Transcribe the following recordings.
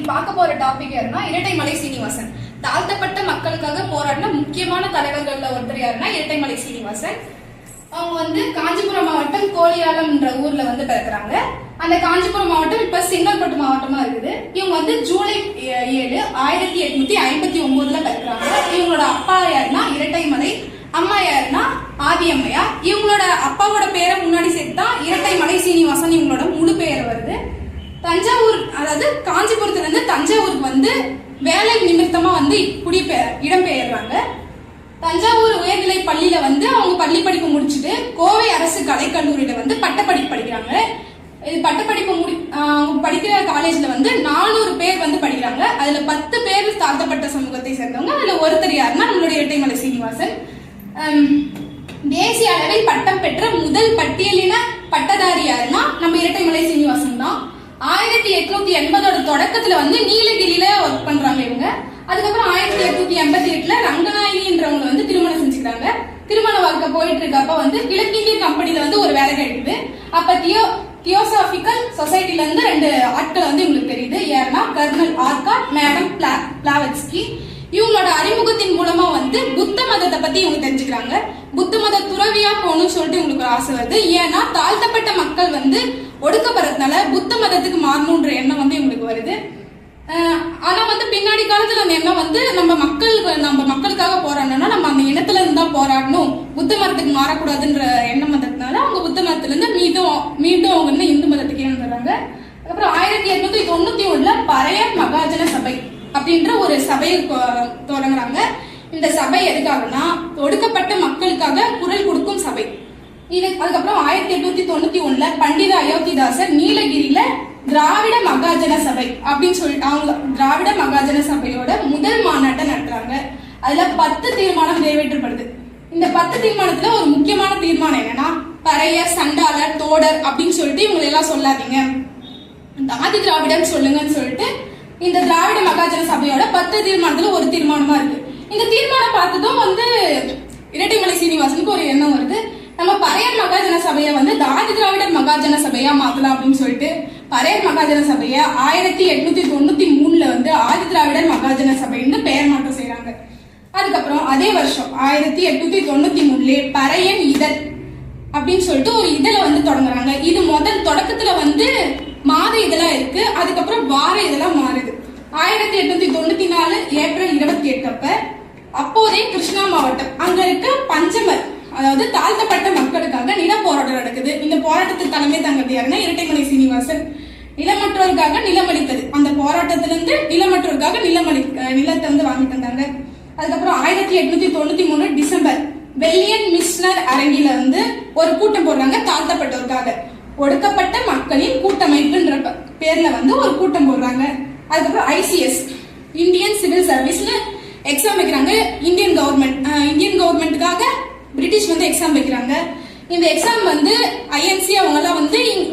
இன்னைக்கு பார்க்க போற டாபிக் யாருன்னா இரட்டைமலை சீனிவாசன். தாழ்த்தப்பட்ட மக்களுக்காக போராடின முக்கியமான தலைவர்கள்ல ஒருத்தர் யாருன்னா இரட்டைமலை சீனிவாசன். அவங்க காஞ்சிபுரம் மாவட்டம் கோலியாலம்ன்ற ஊர்ல பிறக்குறாங்க. அந்த காஞ்சிபுரம் மாவட்டம் இப்ப செங்கல்பட்டு மாவட்டமா இருக்குது. இவங்க ஜூலை 7, 1859 பிறக்குறாங்க. இவங்களோட அப்பா யாருன்னா இரட்டைமலை, அம்மா யாருன்னா ஆதியம்மையா. இவங்களோட அப்பாவோட பேரை முன்னாடி சேர்த்தா இரட்டைமலை சீனிவாசன் இவங்களோட முழு பெயர் வருது. தஞ்சாவூர், அதாவது காஞ்சிபுரத்துல இருந்து தஞ்சாவூருக்கு வேலை நிமித்தமா இடம்பெயர்றாங்க. தஞ்சாவூர் உயர்நிலை பள்ளியில அவங்க பள்ளி படிப்பு முடிச்சுட்டு கோவை அரசு கலைக்கல்லூரியில பட்டப்படிப்பு படிக்கிறாங்க. இது பட்டப்படிப்பு படிக்கிற காலேஜ்ல 400 பேர் படிக்கிறாங்க. அதுல 10 பேர் தாழ்த்தப்பட்ட சமூகத்தை சேர்ந்தவங்க. அதுல ஒருத்தர் யாருன்னா நம்மளுடைய இரட்டைமலை சீனிவாசன். தேசிய அளவில் பட்டம் பெற்ற முதல் பட்டியலின பட்டதாரி யாருன்னா நம்ம இரட்டைமலை சீனிவாசன் தான். 1880 தொடக்கத்துல நீலகிரியில ஒர்க் பண்றாங்க இவங்க. அதுக்கப்புறம் 1888 ரங்கநாயகின்றவங்க திருமணம் செஞ்சுக்கிறாங்க. திருமண வாழ்க்கை போயிட்டு இருக்கப்ப கிழக்கிந்திய கம்பெனில ஒரு வேலை கிடைக்குது. அப்ப தியோசாபிக்கல் சொசைட்டில இருந்து 2 ஆட்கள் இவங்களுக்கு தெரியுது. யாருன்னா கர்னல் ஆர்காட், மேடம் பிளாவட்ஸ்கி. இவங்களோட அறிமுகத்தின் மூலமா புத்த மதத்தை பத்தி இவங்க தெரிஞ்சுக்கிறாங்க. புத்த மத துறவியா போகணும்னு சொல்லிட்டு இவங்களுக்கு ஒரு ஆசை வருது. ஏன்னா தாழ்த்தப்பட்ட மக்கள் ஒடுக்கப்படுறதுனால புத்த மதத்துக்கு மாறணும்ன்ற எண்ணம் இவங்களுக்கு வருது. ஆனா பின்னாடி காலத்துல அந்த எண்ணம் நம்ம மக்களுக்காக போராடணும்னா நம்ம அந்த இனத்துல இருந்தா போராடணும், புத்த மதத்துக்கு மாறக்கூடாதுன்ற எண்ணம் வந்ததுனால அவங்க புத்த மதத்துல இருந்து மீண்டும் அவங்க இந்து மதத்துக்கு வந்துடுறாங்க. அதுக்கப்புறம் 1891 பறையர் மகாஜன சபை அப்படின்ற ஒரு சபையை தொடங்குறாங்க. இந்த சபை எதுக்காகனா ஒடுக்கப்பட்ட மக்களுக்காக குரல் கொடுக்கும் சபை இது. அதுக்கப்புறம் 1891 பண்டித அயோத்திதாசர் நீலகிரியில திராவிட மகாஜன சபை அப்படின்னு சொல்லிட்டு அவங்க திராவிட மகாஜன சபையோட முதல் மாநாட்டை நடத்துறாங்க. அதுல 10 தீர்மானம் நிறைவேற்றப்படுது. இந்த 10 தீர்மானத்துல ஒரு முக்கியமான தீர்மானம் என்னன்னா, பறையர், சண்டாளர், தோடர் அப்படின்னு சொல்லிட்டு இவங்களை எல்லாம் சொல்லாதீங்க, ஆதி திராவிடம் சொல்லுங்கன்னு சொல்லிட்டு இந்த திராவிட மகாஜன சபையோட 10 தீர்மானத்துல ஒரு தீர்மானமா இருக்கு. இந்த தீர்மானம் பார்த்ததும் இரட்டைமலை சீனிவாசனுக்கு ஒரு எண்ணம் வருது, நம்ம பறையர் மகாஜன சபையை ஆதி திராவிடர் மகாஜன சபையா மாத்தலாம் அப்படின்னு சொல்லிட்டு பறையர் மகாஜன சபையை 1893 ஆதி திராவிடர் மகாஜன சபைன்னு பெயர் மாற்றம் செய்யறாங்க. அதுக்கப்புறம் அதே வருஷம் 1893 பறையன் இதழ் அப்படின்னு சொல்லிட்டு ஒரு இதழை தொடங்குறாங்க. இது முதல் தொடக்கத்துல மாத இதழா இருக்கு. அதுக்கப்புறம் வார இதழா மாறுது. 1894 ஏப்ரல் 28 அப்போதே கிருஷ்ணா மாவட்டம் அங்க இருக்க பஞ்சமர், அதாவது தாழ்த்தப்பட்ட மக்களுக்காக நில போராட்டம் நடக்குது. இந்த போராட்டத்துக்கு தலைமை தாங்கிறது யாருன்னா இரட்டைமலை சீனிவாசன். நிலமற்றோருக்காக நிலமளித்தது, அந்த போராட்டத்திலிருந்து நிலமற்றோருக்காக நிலத்தை வாங்கி தந்தாங்க. அதுக்கப்புறம் 1893 டிசம்பர் வெள்ளியன் மிஷனர் அரங்கில ஒரு கூட்டம் போடுறாங்க தாழ்த்தப்பட்டோருக்காக. ஒடுக்கப்பட்ட மக்களின் கூட்டமைப்புன்ற பேர்ல ஒரு கூட்டம் போடுறாங்க. அதுக்கப்புறம் ICS இந்தியன் சிவில் சர்வீஸ்ல எக்ஸாம் வைக்கிறாங்க. இந்தியன் கவர்மெண்ட்டுக்காக பிரிட்டிஷ் எக்ஸாம் வைக்கிறாங்க. இந்த எக்ஸாம் INC அவங்க எல்லாம்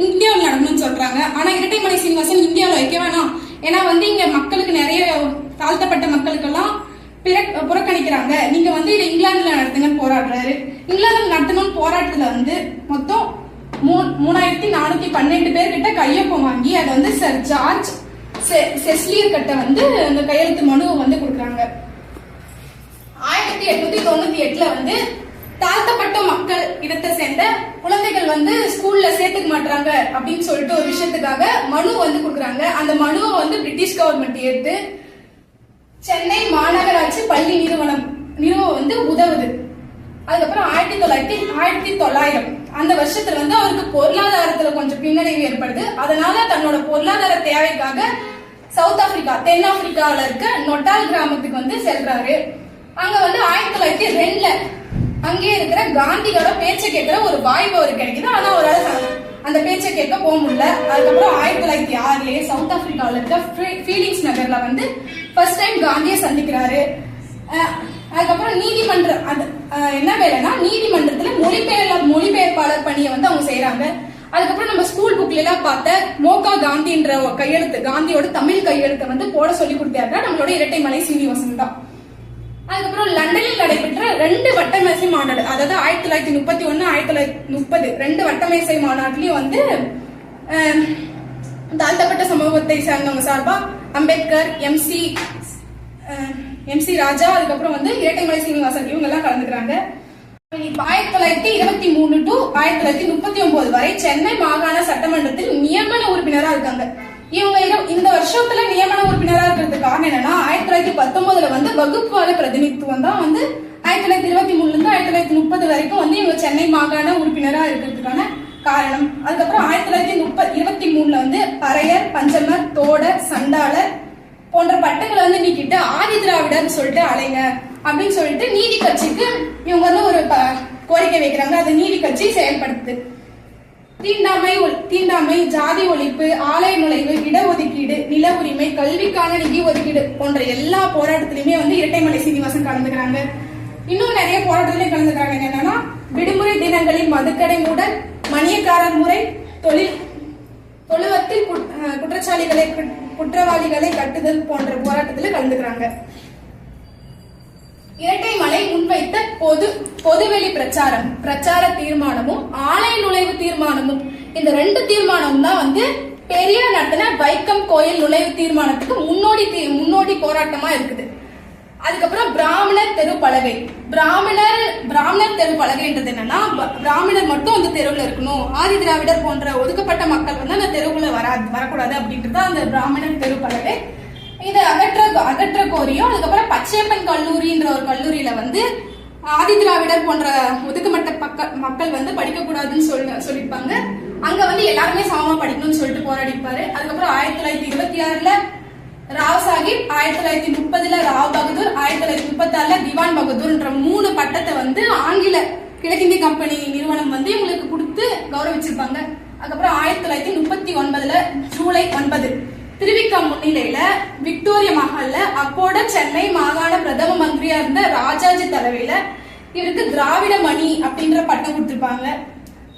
இந்தியாவில் நடக்கணும்னு சொல்றாங்க. ஆனா இரட்டைமலை சீனிவாசன் இந்தியாவில் வைக்க வேணாம், ஏன்னா இங்க மக்களுக்கு நிறைய தாழ்த்தப்பட்ட மக்களுக்கெல்லாம் புறக்கணிக்கிறாங்க, நீங்க இதை இங்கிலாந்துல நடத்துங்கன்னு போராடுறாரு. இங்கிலாந்துல நடத்தணும்னு போராட்டத்துல மொத்தம் 3412 பேர்கிட்ட கையொப்பம் வாங்கி அதை சர் ஜார்ஜ் செஸ்லியர் கிட்ட அந்த கையெழுத்து மனுவை கொடுக்குறாங்க. 1898 தாழ்த்தப்பட்ட மக்கள் இடத்தை சேர்ந்த குழந்தைகள் ஸ்கூல்ல சேர்த்துக்க மாட்டாங்க அப்படின்னு சொல்லிட்டு ஒரு விஷயத்துக்காக மனு கொடுக்குறாங்க. அந்த மனுவை பிரிட்டிஷ் கவர்மெண்ட் ஏற்று சென்னை மாநகராட்சி பள்ளி நிறுவ உதவுது. அதுக்கப்புறம் 1900 அந்த வருஷத்துல அவருக்கு பொருளாதாரத்துல கொஞ்சம் பின்னடைவு ஏற்படுது. அதனால தன்னோட பொருளாதார தேவைக்காக சவுத் ஆப்பிரிக்கா, தென்னாப்பிரிக்கால இருக்க நொட்டால் கிராமத்துக்கு செல்றாரு. அங்க 1902 அங்கே இருக்கிற காந்தியோட பேச்சை கேட்கிற ஒரு வாய்ப்பு அவருக்கு கிடைக்குது. ஆனா அவரால் அந்த பேச்சை கேட்க போக முடியல. அதுக்கப்புறம் 1906 சவுத் ஆப்பிரிக்கால இருக்க ஃபீலிங்ஸ் நகர்ல ஃபர்ஸ்ட் டைம் காந்தியை சந்திக்கிறாரு. அதுக்கப்புறம் நீதிமன்றம் என்ன வேலைன்னா நீதிமன்றத்துல மொழிபெயர்ப்பாளர் பணியை அவங்க செய்யறாங்க. அதுக்கப்புறம் நம்ம ஸ்கூல் புக்ல எல்லாம் பார்த்த மோகா காந்தின்ற கையெழுத்து, காந்தியோட தமிழ் கையெழுத்தை போட சொல்லி கொடுத்தாருன்னா நம்மளோட இரட்டைமலை சீனிவாசன் தான். அதுக்கப்புறம் லண்டனில் நடைபெற்ற 2 வட்டமேசை மாநாடு, அதாவது 1931 1930 2 வட்டமேசை மாநாட்டிலையும் தாழ்த்தப்பட்ட சமூகத்தை சேர்ந்தவங்க சார்பா அம்பேத்கர், எம்சி ராஜா, அதுக்கப்புறம் வந்து இரட்டைமலை சீனிவாசன் இவங்க எல்லாம் கலந்துக்கிறாங்க. 1923 to 1939 வரை சென்னை மாகாண சட்டமன்றத்தில் நியமன உறுப்பினரா இருக்காங்க. இவங்க இந்த வருஷத்துல நியமன உறுப்பினரா இருக்கிறதுக்கு காரணம் என்னன்னா 1919 வந்து வகுப்புவாத பிரதிநிதித்துவம் தான் வந்து 1923 இருந்து 1930 வரைக்கும் வந்து இவங்க சென்னை மாகாண உறுப்பினரா இருக்கிறதுக்கான காரணம். அதுக்கப்புறம் 1923 வந்து பறையர், பஞ்சமர், தோடர், சண்டாளர் போன்ற பட்டங்களை வந்து நீக்கிட்டு ஆதி திராவிடர் சொல்லிட்டு அலைங்க அப்படின்னு சொல்லிட்டு நீதி கட்சிக்கு இவங்க வந்து ஒரு கோரிக்கை வைக்கிறாங்க. அதை நீதி கட்சி செயல்படுத்து. தீண்டாமை, ஜாதி ஒழிப்பு, ஆலய நுழைவு, இடஒதுக்கீடு, நில உரிமை, கல்விக்கான நிதி ஒதுக்கீடு போன்ற எல்லா போராட்டத்திலுமே வந்து இரட்டைமலை சீனிவாசன் கலந்துக்கிறாங்க. இன்னும் நிறைய போராட்டத்திலையும் கலந்துக்கிறாங்க. என்னன்னா விடுமுறை தினங்களில் மதுக்கடை மூடல், மணியக்காரர் முறை, தொழுவத்தில் குற்றவாளிகளை கட்டுதல் போன்ற போராட்டத்தில் கலந்துக்கிறாங்க. இரட்டைமலை முன்வைத்த பொதுவெளி பிரச்சார தீர்மானமும் ஆலய நுழைவு தீர்மானமும், இந்த 2 தீர்மானம் தான் வந்து பெரியார் நடத்தின வைக்கம் கோயில் நுழைவு தீர்மானத்துக்கு முன்னோடி போராட்டமா இருக்குது. அதுக்கப்புறம் பிராமணர் தெரு பலகை. பிராமணர் தெரு பலகைன்றது என்னன்னா பிராமணர் மட்டும் அந்த தெருவுல இருக்கணும், ஆதி திராவிடர் போன்ற ஒதுக்கப்பட்ட மக்கள் வந்து அந்த தெருவுல வரக்கூடாது அப்படின்றது அந்த பிராமணர் தெரு பலகை. இதை அகற்ற கோரியும், அதுக்கப்புறம் பச்சையப்பன் கல்லூரின்ற ஒரு கல்லூரியில வந்து ஆதி திராவிடர் போன்ற ஒதுக்கப்பட்ட மக்கள் வந்து படிக்க கூடாதுன்னு சொல்லிருப்பாங்க. அங்க வந்து எல்லாருமே சமமா படிக்கணும்னு சொல்லிட்டு போராடிப்பாரு. அதுக்கப்புறம் 1926 ராவ் சாஹிப், 1930 ராவ் பகதூர், 1936 திவான் பகதூர்ன்ற 3 பட்டத்தை வந்து ஆங்கில கிழக்கிந்திய கம்பெனி நிறுவனம் வந்து இவங்களுக்கு கொடுத்து கௌரவிச்சிருப்பாங்க. அதுக்கப்புறம் 1939 ஜூலை 9 திருவிக்கா முன்னிலையில விக்டோரியா மஹால்ல அப்போட சென்னை மாகாண பிரதம மந்திரியா இருந்த ராஜாஜி தலைமையில இவருக்கு திராவிட மணி அப்படின்ற பட்டம் கொடுத்திருப்பாங்க.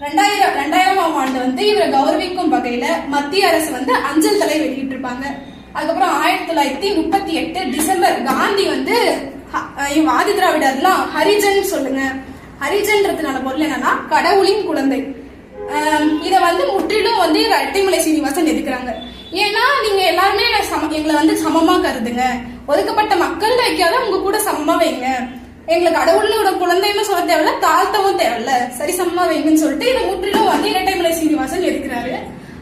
2000ஆம் ஆண்டு வந்து இவரை கௌரவிக்கும் வகையில மத்திய அரசு வந்து அஞ்சல் தலை வெளியிட்டு இருப்பாங்க. அதுக்கப்புறம் 1938 டிசம்பர் காந்தி வந்து ஆதி திராவிடர்லாம் ஹரிஜன் சொல்லுங்க, ஹரிஜன்றதுனால பொருள் என்னன்னா கடவுளின் குழந்தை. இத வந்து முற்றிலும் வந்து இரட்டைமலை சீனிவாசன் எதிர்க்கிறாங்க. ஏன்னா நீங்க எல்லாருமே எங்களை வந்து சமமா கருதுங்க, ஒதுக்கப்பட்ட மக்கள் வைக்காத உங்க கூட சமமா வைங்க, எங்களுக்கு கடவுளோட குழந்தைன்னு சொல்ல தேவையில்ல, தாழ்த்தவும் தேவையில்ல, சரி சமமா வைங்கன்னு சொல்லிட்டு இதை முற்றிலும் வந்து இரட்டைமலை சீனிவாசன் எதிர்க்கிறாரு.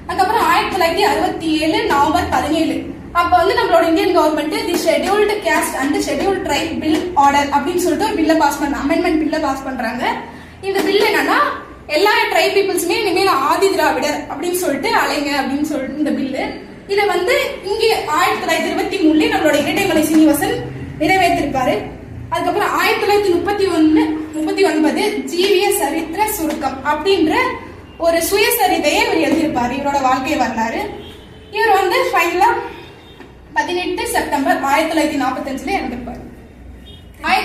அதுக்கப்புறம் 1967 நவம்பர் 17 அப்ப வந்து நம்மளோட Indian government the scheduled caste and scheduled tribe bill order அப்படின்னு சொல்லிட்டு ஒரு பில்ல பாஸ் அமெண்ட்மெண்ட் பில்ல பாஸ் பண்றாங்க. இந்த பில் என்னன்னா எல்லா ட்ரைப் பீப்புள்ஸுமே இனிமேல் ஆதி திராவிடர் அப்படின்னு சொல்லிட்டு அலைங்க அப்படின்னு சொல்லிட்டு இந்த பில்லு. இதை வந்து இங்கே 1923 நம்மளோட இரட்டைமலை சீனிவாசன் நிறைவேற்றிருப்பாரு. அதுக்கப்புறம் 1939 ஜீவிய சரித்திர சுருக்கம் அப்படின்ற ஒரு சுயசரிதையை இவர் எழுதியிருப்பாரு. இவரோட வாழ்க்கை வரலாறு. இவர் வந்து ஃபைனலா 18 செப்டம்பர் 1945 இறந்திருப்பாரு.